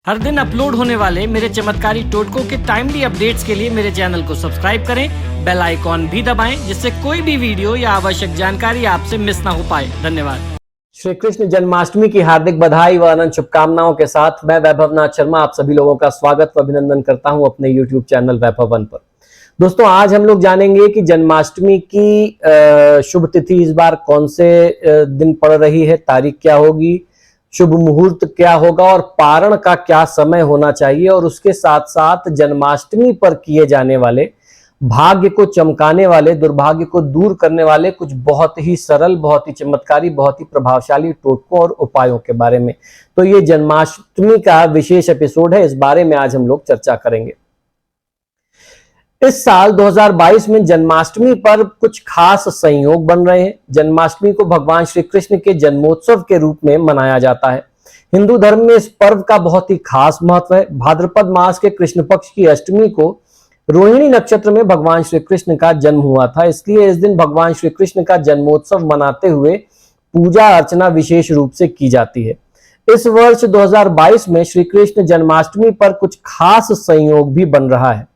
हर दिन अपलोड होने वाले मेरे चमत्कारी टोटकों के टाइमली अपडेट्स के लिए मेरे चैनल को सब्सक्राइब करें, बेल आइकॉन भी दबाएं जिससे कोई भी वीडियो या आवश्यक जानकारी आपसे मिस ना हो पाए। धन्यवाद। श्री कृष्ण जन्माष्टमी की हार्दिक बधाई व अनंत शुभकामनाओं के साथ मैं वैभव नाथ शर्मा आप सभी लोगों का स्वागत व अभिनंदन करता हूं अपने YouTube चैनल वैभव वन पर। दोस्तों, आज हम लोग जानेंगे कि जन्माष्टमी की शुभ तिथि इस बार कौन से दिन पड़ रही है, तारीख क्या होगी, शुभ मुहूर्त क्या होगा और पारण का क्या समय होना चाहिए, और उसके साथ साथ जन्माष्टमी पर किए जाने वाले भाग्य को चमकाने वाले, दुर्भाग्य को दूर करने वाले कुछ बहुत ही सरल, बहुत ही चमत्कारी, बहुत ही प्रभावशाली टोटकों और उपायों के बारे में। तो ये जन्माष्टमी का विशेष एपिसोड है, इस बारे में आज हम लोग चर्चा करेंगे। इस साल 2022 में जन्माष्टमी पर कुछ खास संयोग बन रहे हैं। जन्माष्टमी को भगवान श्री कृष्ण के जन्मोत्सव के रूप में मनाया जाता है। हिंदू धर्म में इस पर्व का बहुत ही खास महत्व है। भाद्रपद मास के कृष्ण पक्ष की अष्टमी को रोहिणी नक्षत्र में भगवान श्री कृष्ण का जन्म हुआ था, इसलिए इस दिन भगवान श्री कृष्ण का जन्मोत्सव मनाते हुए पूजा अर्चना विशेष रूप से की जाती है। इस वर्ष 2022 में श्री कृष्ण जन्माष्टमी पर कुछ खास संयोग भी बन रहा है।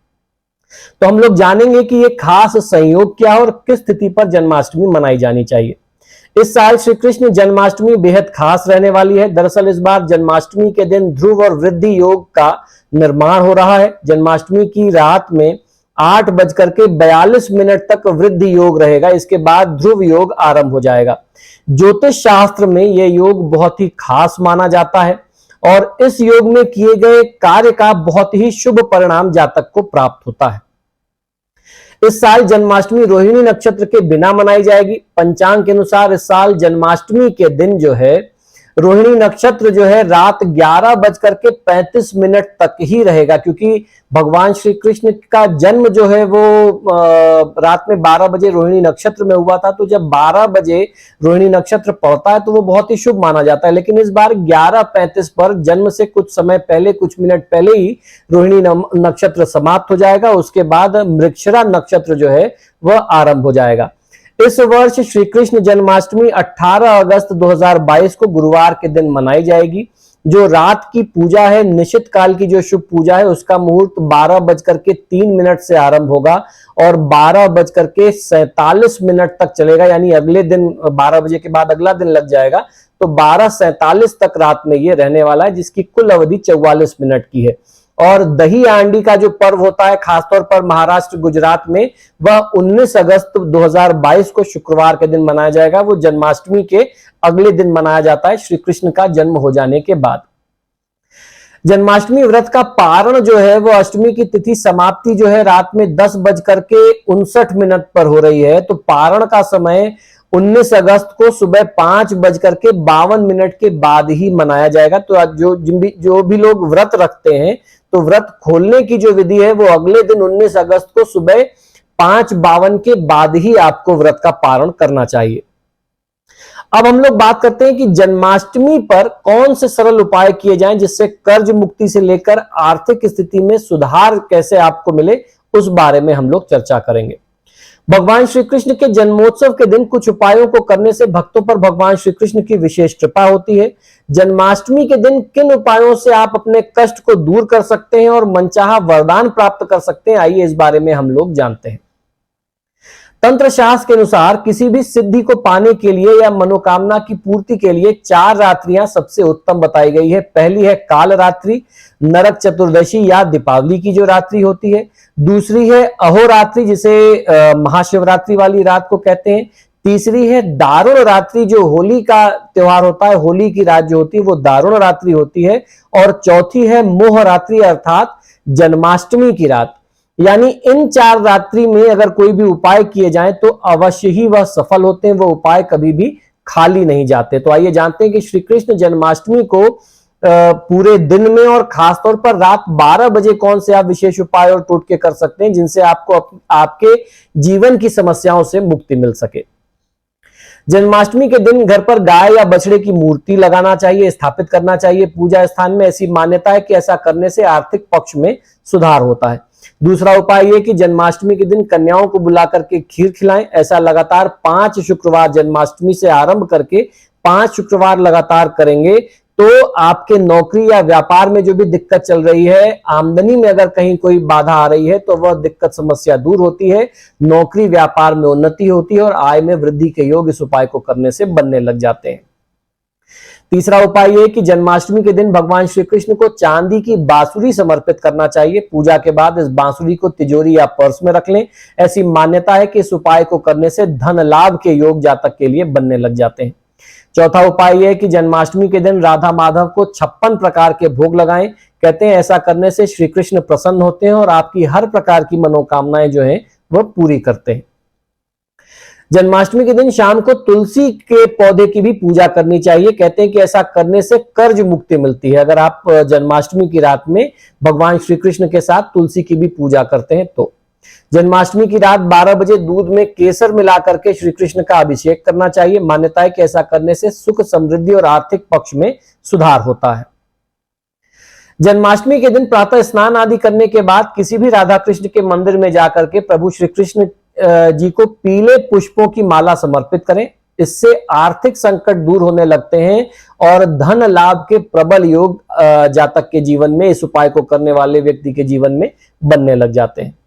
तो हम लोग जानेंगे कि ये खास संयोग क्या है और किस तिथि पर जन्माष्टमी मनाई जानी चाहिए। इस साल श्री कृष्ण जन्माष्टमी बेहद खास रहने वाली है। दरअसल इस बार जन्माष्टमी के दिन ध्रुव और वृद्धि योग का निर्माण हो रहा है। जन्माष्टमी की रात में 8:42 तक वृद्धि योग रहेगा। इसके बाद ध्रुव योग आरंभ हो जाएगा। ज्योतिष शास्त्र में यह योग बहुत ही खास माना जाता है और इस योग में किए गए कार्य का बहुत ही शुभ परिणाम जातक को प्राप्त होता है। इस साल जन्माष्टमी रोहिणी नक्षत्र के बिना मनाई जाएगी। पंचांग के अनुसार इस साल जन्माष्टमी के दिन जो है रोहिणी नक्षत्र जो है रात 11:35 तक ही रहेगा, क्योंकि भगवान श्री कृष्ण का जन्म जो है वो रात में 12 बजे रोहिणी नक्षत्र में हुआ था। तो जब 12 बजे रोहिणी नक्षत्र पड़ता है तो वो बहुत ही शुभ माना जाता है। लेकिन इस बार 11:35 पर जन्म से कुछ समय पहले, कुछ मिनट पहले ही रोहिणी नक्षत्र समाप्त हो जाएगा। उसके बाद मृगशिरा नक्षत्र जो है वह आरंभ हो जाएगा। इस वर्ष श्री कृष्ण जन्माष्टमी 18 अगस्त 2022 को गुरुवार के दिन मनाई जाएगी। जो रात की पूजा है, निश्चित काल की जो शुभ पूजा है, उसका मुहूर्त 12:03 से आरंभ होगा और 12:47 तक चलेगा। यानी अगले दिन 12 बजे के बाद अगला दिन लग जाएगा, तो 12:47 तक रात में ये रहने वाला है, जिसकी कुल अवधि 44 मिनट की है। और दही आंडी का जो पर्व होता है खासतौर पर महाराष्ट्र, गुजरात में, वह 19 अगस्त 2022 को शुक्रवार के दिन मनाया जाएगा। वो जन्माष्टमी के अगले दिन मनाया जाता है, श्री कृष्ण का जन्म हो जाने के बाद। जन्माष्टमी व्रत का पारण जो है वो अष्टमी की तिथि समाप्ति जो है रात में 10:59 पर हो रही है। तो पारण का समय 19 अगस्त को सुबह 5:52 के बाद ही मनाया जाएगा। तो जो भी लोग व्रत रखते हैं तो व्रत खोलने की जो विधि है वो अगले दिन 19 अगस्त को सुबह 5:52 के बाद ही आपको व्रत का पारण करना चाहिए। अब हम लोग बात करते हैं कि जन्माष्टमी पर कौन से सरल उपाय किए जाएं जिससे कर्ज मुक्ति से लेकर आर्थिक स्थिति में सुधार कैसे आपको मिले, उस बारे में हम लोग चर्चा करेंगे। भगवान श्री कृष्ण के जन्मोत्सव के दिन कुछ उपायों को करने से भक्तों पर भगवान श्री कृष्ण की विशेष कृपा होती है। जन्माष्टमी के दिन किन उपायों से आप अपने कष्ट को दूर कर सकते हैं और मनचाहा वरदान प्राप्त कर सकते हैं, आइए इस बारे में हम लोग जानते हैं। तंत्र शास्त्र के अनुसार किसी भी सिद्धि को पाने के लिए या मनोकामना की पूर्ति के लिए 4 रात्रियां सबसे उत्तम बताई गई है। पहली है काल रात्रि, नरक चतुर्दशी या दीपावली की जो रात्रि होती है। दूसरी है अहोरात्रि, जिसे महाशिवरात्रि वाली रात को कहते हैं। तीसरी है दारुण रात्रि, जो होली का त्योहार होता है, होली की रात जो होती है वो दारुण रात्रि होती है। और चौथी है मोह रात्रि, अर्थात जन्माष्टमी की रात। यानी इन 4 रात्रि में अगर कोई भी उपाय किए जाएं तो अवश्य ही वह सफल होते हैं, वो उपाय कभी भी खाली नहीं जाते। तो आइए जानते हैं कि श्री कृष्ण जन्माष्टमी को पूरे दिन में और खासतौर पर रात 12 बजे कौन से आप विशेष उपाय और टोटके कर सकते हैं जिनसे आपको आपके जीवन की समस्याओं से मुक्ति मिल सके। जन्माष्टमी के दिन घर पर गाय या बछड़े की मूर्ति लगाना चाहिए, स्थापित करना चाहिए पूजा स्थान में। ऐसी मान्यता है कि ऐसा करने से आर्थिक पक्ष में सुधार होता है। दूसरा उपाय यह कि जन्माष्टमी के दिन कन्याओं को बुला करके खीर खिलाएं। ऐसा लगातार 5 शुक्रवार जन्माष्टमी से आरंभ करके 5 शुक्रवार लगातार करेंगे तो आपके नौकरी या व्यापार में जो भी दिक्कत चल रही है, आमदनी में अगर कहीं कोई बाधा आ रही है तो वह दिक्कत समस्या दूर होती है, नौकरी व्यापार में उन्नति होती है और आय में वृद्धि के योग इस उपाय को करने से बनने लग जाते हैं। तीसरा उपाय यह कि जन्माष्टमी के दिन भगवान श्री कृष्ण को चांदी की बांसुरी समर्पित करना चाहिए। पूजा के बाद इस बांसुरी को तिजोरी या पर्स में रख लें। ऐसी मान्यता है कि इस उपाय को करने से धन लाभ के योग जातक के लिए बनने लग जाते हैं। चौथा उपाय यह है कि जन्माष्टमी के दिन राधा माधव को 56 प्रकार के भोग लगाएं। कहते हैं ऐसा करने से श्री कृष्ण प्रसन्न होते हैं और आपकी हर प्रकार की मनोकामनाएं जो हैं वह पूरी करते हैं। जन्माष्टमी के दिन शाम को तुलसी के पौधे की भी पूजा करनी चाहिए। कहते हैं कि ऐसा करने से कर्ज मुक्ति मिलती है। अगर आप जन्माष्टमी की रात में भगवान श्री कृष्ण के साथ तुलसी की भी पूजा करते हैं तो जन्माष्टमी की रात 12 बजे दूध में केसर मिलाकर के श्री कृष्ण का अभिषेक करना चाहिए। मान्यता है कि ऐसा करने से सुख समृद्धि और आर्थिक पक्ष में सुधार होता है। जन्माष्टमी के दिन प्रातः स्नान आदि करने के बाद किसी भी राधा कृष्ण के मंदिर में जाकर के प्रभु श्री कृष्ण जी को पीले पुष्पों की माला समर्पित करें। इससे आर्थिक संकट दूर होने लगते हैं और धन लाभ के प्रबल योग जातक के जीवन में, इस उपाय को करने वाले व्यक्ति के जीवन में बनने लग जाते हैं।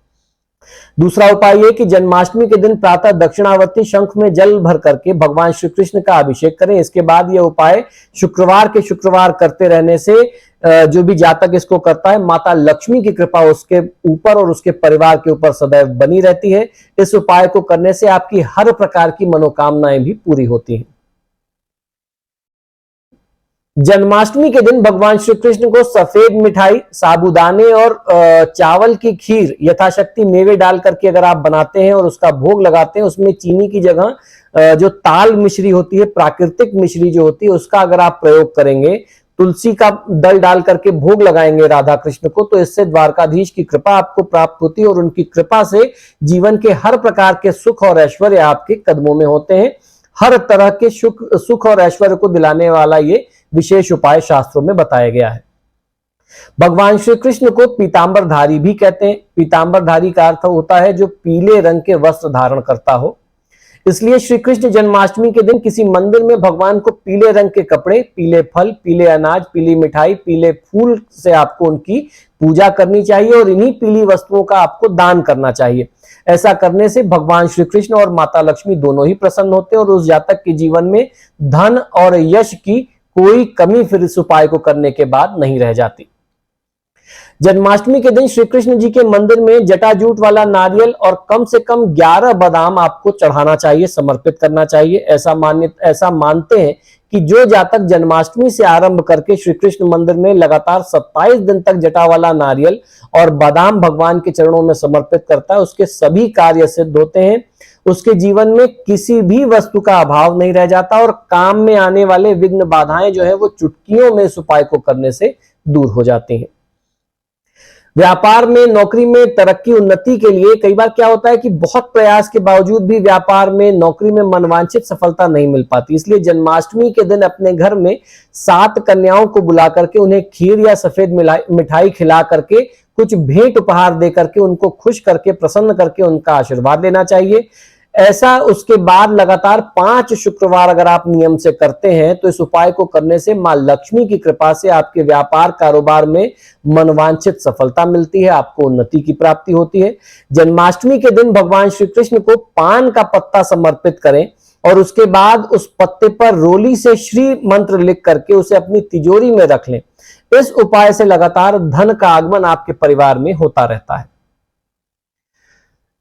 दूसरा उपाय यह कि जन्माष्टमी के दिन प्रातः दक्षिणावर्ती शंख में जल भर करके भगवान श्री कृष्ण का अभिषेक करें। इसके बाद यह उपाय शुक्रवार के शुक्रवार करते रहने से जो भी जातक इसको करता है, माता लक्ष्मी की कृपा उसके ऊपर और उसके परिवार के ऊपर सदैव बनी रहती है। इस उपाय को करने से आपकी हर प्रकार की मनोकामनाएं भी पूरी होती हैं। जन्माष्टमी के दिन भगवान श्री कृष्ण को सफेद मिठाई, साबूदाने और चावल की खीर यथाशक्ति मेवे डाल करके अगर आप बनाते हैं और उसका भोग लगाते हैं, उसमें चीनी की जगह जो ताल मिश्री होती है, प्राकृतिक मिश्री जो होती है, उसका अगर आप प्रयोग करेंगे, तुलसी का दल डाल करके भोग लगाएंगे राधा कृष्ण को, तो इससे द्वारकाधीश की कृपा आपको प्राप्त होती है और उनकी कृपा से जीवन के हर प्रकार के सुख और ऐश्वर्य आपके कदमों में होते हैं। हर तरह के सुख और ऐश्वर्य को दिलाने वाला ये विशेष उपाय शास्त्रों में बताया गया है। भगवान श्री कृष्ण को पीतांबरधारी भी कहते हैं। पीतांबरधारी का अर्थ होता है जो पीले रंग के वस्त्र धारण करता हो। इसलिए श्री कृष्ण जन्माष्टमी के दिन किसी मंदिर में भगवान को पीले रंग के कपड़े, पीले फल, पीले अनाज, पीली मिठाई, पीले फूल से आपको उनकी पूजा करनी चाहिए और इन्हीं पीली वस्तुओं का आपको दान करना चाहिए। ऐसा करने से भगवान श्री कृष्ण और माता लक्ष्मी दोनों ही प्रसन्न होते हैं और उस जातक के जीवन में धन और यश की कोई कमी फिर इस उपाय को करने के बाद नहीं रह जाती। जन्माष्टमी के दिन श्री कृष्ण जी के मंदिर में जटाजूट वाला नारियल और कम से कम 11 बादाम आपको चढ़ाना चाहिए, समर्पित करना चाहिए। ऐसा मानते हैं कि जो जातक जन्माष्टमी से आरंभ करके श्री कृष्ण मंदिर में लगातार 27 दिन तक जटा वाला नारियल और बादाम भगवान के चरणों में समर्पित करता है, उसके सभी कार्य सिद्ध होते हैं। उसके जीवन में किसी भी वस्तु का अभाव नहीं रह जाता और काम में आने वाले विघ्न बाधाएं जो है वो चुटकियों में इस उपाय को करने से दूर हो जाती हैं। व्यापार में, नौकरी में तरक्की उन्नति के लिए कई बार क्या होता है कि बहुत प्रयास के बावजूद भी व्यापार में, नौकरी में मनवांछित सफलता नहीं मिल पाती। इसलिए जन्माष्टमी के दिन अपने घर में 7 कन्याओं को बुला करके उन्हें खीर या सफेद मिठाई खिला करके कुछ भेंट उपहार दे करके उनको खुश करके, प्रसन्न करके उनका आशीर्वाद लेना चाहिए। ऐसा उसके बाद लगातार 5 शुक्रवार अगर आप नियम से करते हैं तो इस उपाय को करने से मां लक्ष्मी की कृपा से आपके व्यापार कारोबार में मनवांछित सफलता मिलती है, आपको उन्नति की प्राप्ति होती है। जन्माष्टमी के दिन भगवान श्री कृष्ण को पान का पत्ता समर्पित करें और उसके बाद उस पत्ते पर रोली से श्री मंत्र लिख करके उसे अपनी तिजोरी में रख लें। इस उपाय से लगातार धन का आगमन आपके परिवार में होता रहता है।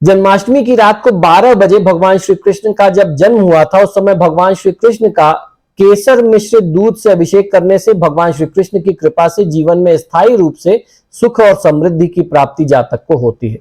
जन्माष्टमी की रात को 12 बजे भगवान श्री कृष्ण का जब जन्म हुआ था, उस समय भगवान श्री कृष्ण का केसर मिश्रित दूध से अभिषेक करने से भगवान श्री कृष्ण की कृपा से जीवन में स्थायी रूप से सुख और समृद्धि की प्राप्ति जातक को होती है।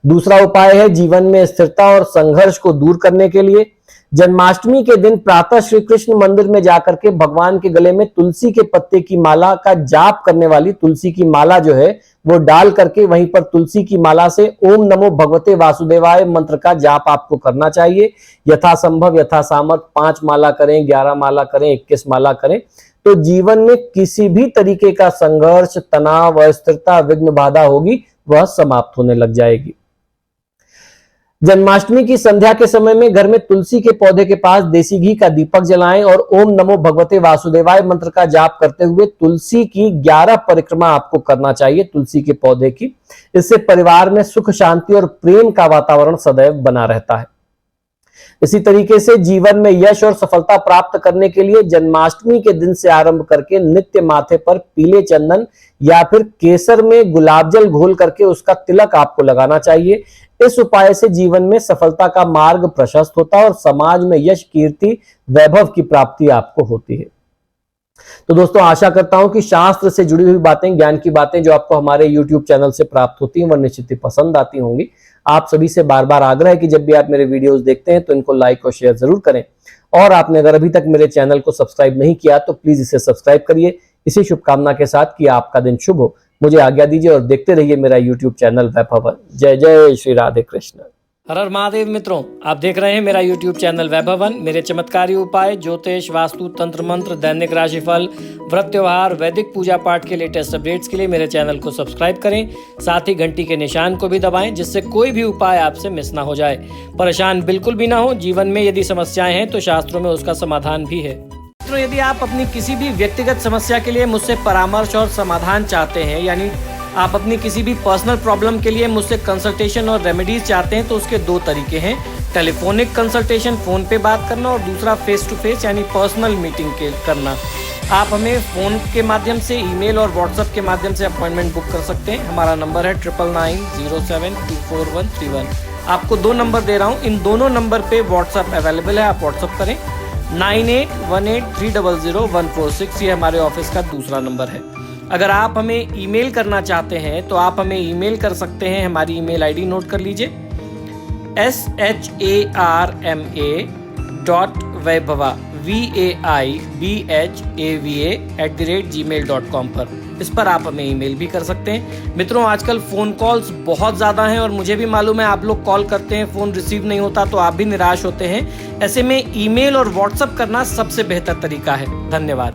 दूसरा उपाय है जीवन में स्थिरता और संघर्ष को दूर करने के लिए जन्माष्टमी के दिन प्रातः श्री कृष्ण मंदिर में जाकर के भगवान के गले में तुलसी के पत्ते की माला का जाप करने वाली तुलसी की माला जो है वो डाल करके वहीं पर तुलसी की माला से ओम नमो भगवते वासुदेवाय मंत्र का जाप आपको करना चाहिए। यथासंभव यथासामर्थ 5 माला करें, 11 माला करें, 21 माला करें, तो जीवन में किसी भी तरीके का संघर्ष, तनाव, अस्थिरता, विघ्न बाधा होगी वह समाप्त होने लग जाएगी। जन्माष्टमी की संध्या के समय में घर में तुलसी के पौधे के पास देसी घी का दीपक जलाएं और ओम नमो भगवते वासुदेवाय मंत्र का जाप करते हुए तुलसी की 11 परिक्रमा आपको करना चाहिए, तुलसी के पौधे की। इससे परिवार में सुख, शांति और प्रेम का वातावरण सदैव बना रहता है। इसी तरीके से जीवन में यश और सफलता प्राप्त करने के लिए जन्माष्टमी के दिन से आरंभ करके नित्य माथे पर पीले चंदन या फिर केसर में गुलाब जल घोल करके उसका तिलक आपको लगाना चाहिए। इस उपाय से जीवन में सफलता का मार्ग प्रशस्त होता है और समाज में यश, कीर्ति, वैभव की प्राप्ति आपको होती है। तो दोस्तों, आशा करता हूं कि शास्त्र से जुड़ी हुई बातें, ज्ञान की बातें जो आपको हमारे YouTube चैनल से प्राप्त होती हैं, वह निश्चित ही पसंद आती होंगी। आप सभी से बार बार आग्रह है कि जब भी आप मेरे वीडियोस देखते हैं तो इनको लाइक और शेयर जरूर करें, और आपने अगर अभी तक मेरे चैनल को सब्सक्राइब नहीं किया तो प्लीज इसे सब्सक्राइब करिए। इसी शुभकामना के साथ कि आपका दिन शुभ हो, मुझे आज्ञा दीजिए और देखते रहिए मेरा YouTube चैनल वैभव वन। जय जय श्री राधे कृष्ण। हर हर महादेव मित्रों, आप देख रहे हैं मेरा YouTube चैनल वैभव वन। मेरे चमत्कारी उपाय, ज्योतिष, वास्तु, तंत्र मंत्र, दैनिक राशिफल, व्रत त्योहार, वैदिक पूजा पाठ के लेटेस्ट अपडेट्स के लिए मेरे चैनल को सब्सक्राइब करें। साथ ही घंटी के निशान को भी दबाएं, जिससे कोई भी उपाय आपसे मिस ना हो जाए। परेशान बिल्कुल भी ना हो। जीवन में यदि समस्याएं हैं तो शास्त्रों में उसका समाधान भी है। मित्रों, यदि आप अपनी किसी भी व्यक्तिगत समस्या के लिए मुझसे परामर्श और समाधान चाहते हैं, यानी आप अपनी किसी भी पर्सनल प्रॉब्लम के लिए मुझसे कंसल्टेशन और रेमेडीज चाहते हैं, तो उसके दो तरीके हैं। टेलीफोनिक कंसल्टेशन, फोन पे बात करना, और दूसरा फेस टू फेस यानी पर्सनल मीटिंग करना। आप हमें फोन के माध्यम से, ईमेल और व्हाट्सएप के माध्यम से अपॉइंटमेंट बुक कर सकते हैं। हमारा नंबर है 9990724131। आपको 2 नंबर दे रहा हूँ, इन दोनों नंबर पे व्हाट्सएप अवेलेबल है, आप व्हाट्सएप करें। 9818300146 ये हमारे ऑफिस का दूसरा नंबर है। अगर आप हमें ईमेल करना चाहते हैं तो आप हमें ईमेल कर सकते हैं। हमारी ईमेल आईडी नोट कर लीजिए, sharma.vaibhava vaibhava@gmail.com पर। इस पर आप हमें ईमेल भी कर सकते हैं। मित्रों, आजकल फ़ोन कॉल्स बहुत ज़्यादा हैं और मुझे भी मालूम है आप लोग कॉल करते हैं, फ़ोन रिसीव नहीं होता तो आप भी निराश होते हैं। ऐसे में ईमेल और व्हाट्सएप करना सबसे बेहतर तरीका है। धन्यवाद।